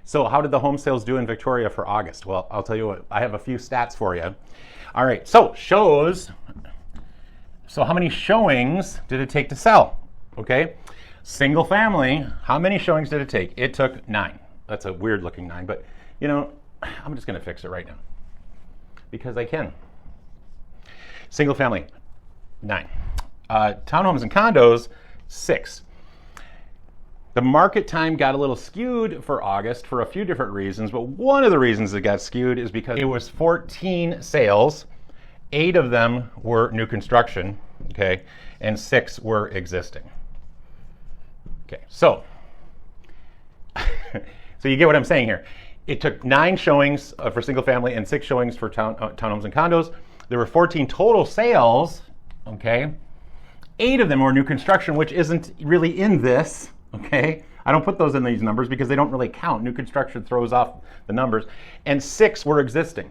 So how did the home sales do in Victoria for August? Well, I'll tell you what, I have a few stats for you. All right, so shows. So how many showings did it take to sell? Okay, single family, how many showings did it take? It took 9. That's a weird looking 9, but you know, I'm just gonna fix it right now because I can. Single family, 9. Townhomes and condos, 6. The market time got a little skewed for August for a few different reasons, but one of the reasons it got skewed is because it was 14 sales. 8 of them were new construction, okay, and 6 were existing. Okay, so you get what I'm saying here. It took 9 showings for single family and 6 showings for townhomes and condos. There were 14 total sales, okay. 8 of them were new construction, which isn't really in this. Okay, I don't put those in these numbers because they don't really count. New construction throws off the numbers. And 6 were existing.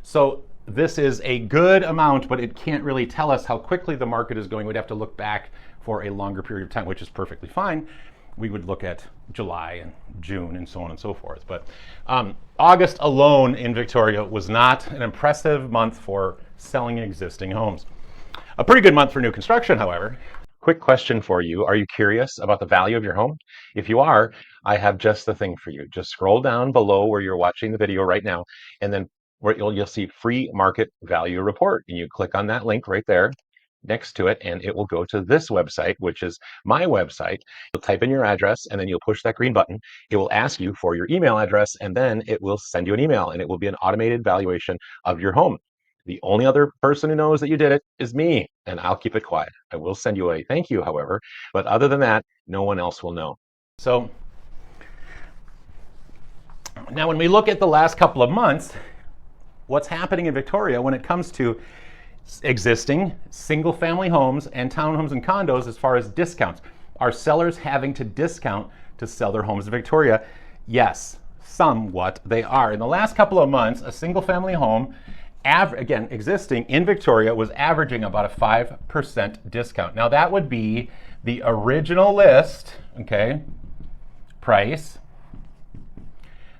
So this is a good amount, but it can't really tell us how quickly the market is going. We'd have to look back for a longer period of time, which is perfectly fine. We would look at July and June and so on and so forth. But August alone in Victoria was not an impressive month for selling existing homes. A pretty good month for new construction, however. Quick question for you. Are you curious about the value of your home? If you are, I have just the thing for you. Just scroll down below where you're watching the video right now, and then where you'll see free market value report. And you click on that link right there next to it, and it will go to this website, which is my website. You'll type in your address, and then you'll push that green button. It will ask you for your email address, and then it will send you an email, and it will be an automated valuation of your home. The only other person who knows that you did it is me, and I'll keep it quiet. I will send you a thank you, however, but other than that, no one else will know. So now when we look at the last couple of months, what's happening in Victoria when it comes to existing single family homes and townhomes and condos as far as discounts? Are sellers having to discount to sell their homes in Victoria? Yes, somewhat they are. In the last couple of months, a single family home again, existing in Victoria was averaging about a 5% discount. Now that would be the original list, okay, price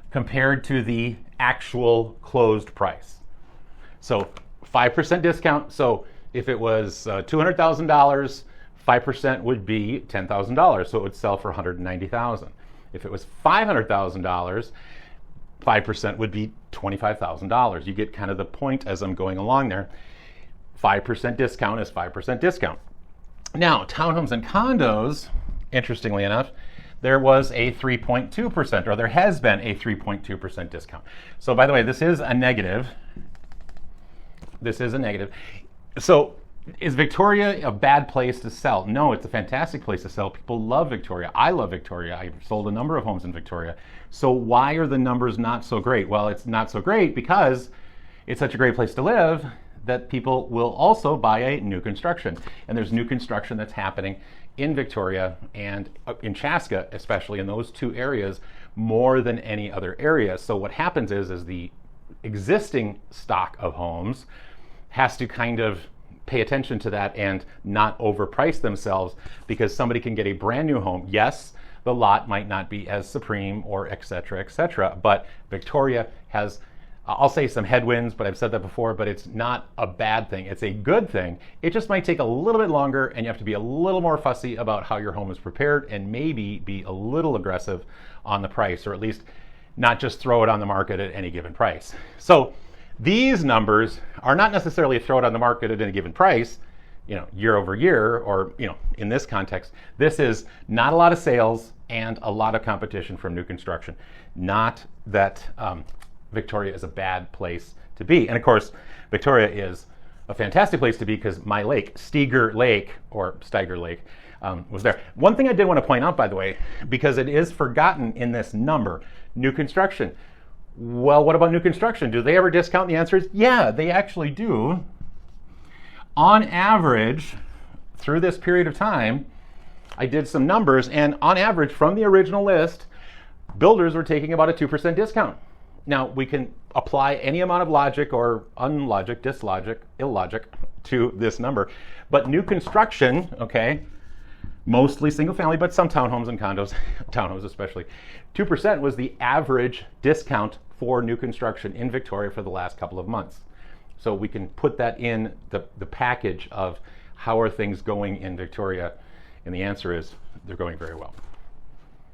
compared to the actual closed price. So 5% discount. So if it was $200,000, 5% would be $10,000. So it would sell for $190,000. If it was $500,000, 5% would be $25,000. You get kind of the point as I'm going along there. 5% discount is 5% discount. Now, townhomes and condos, interestingly enough, there was a 3.2%, or there has been a 3.2% discount. So by the way, this is a negative. This is a negative. So is Victoria a bad place to sell? No, it's a fantastic place to sell. People love Victoria. I love Victoria. I've sold a number of homes in Victoria. So why are the numbers not so great? Well, it's not so great because it's such a great place to live that people will also buy a new construction. And there's new construction that's happening in Victoria and in Chaska, especially in those 2 areas, more than any other area. So what happens is the existing stock of homes has to kind of pay attention to that and not overprice themselves, because somebody can get a brand new home. Yes, the lot might not be as supreme or et cetera, but Victoria has, I'll say, some headwinds, but I've said that before, but it's not a bad thing. It's a good thing. It just might take a little bit longer, and you have to be a little more fussy about how your home is prepared and maybe be a little aggressive on the price, or at least not just throw it on the market at any given price. So these numbers are not necessarily throw it on the market at any given price, year over year, or, in this context, this is not a lot of sales and a lot of competition from new construction. Not that Victoria is a bad place to be. And of course, Victoria is a fantastic place to be because my lake, Stieg Lake, was there. One thing I did want to point out, by the way, because it is forgotten in this number, new construction. Well, what about new construction? Do they ever discount? The answer is yeah, they actually do. On average, through this period of time, I did some numbers, and on average, from the original list, builders were taking about a 2% discount. Now, we can apply any amount of logic or unlogic, dislogic, illogic to this number, but new construction, okay, mostly single family, but some townhomes and condos, townhomes especially. 2% was the average discount for new construction in Victoria for the last couple of months. So we can put that in the package of how are things going in Victoria, and the answer is they're going very well.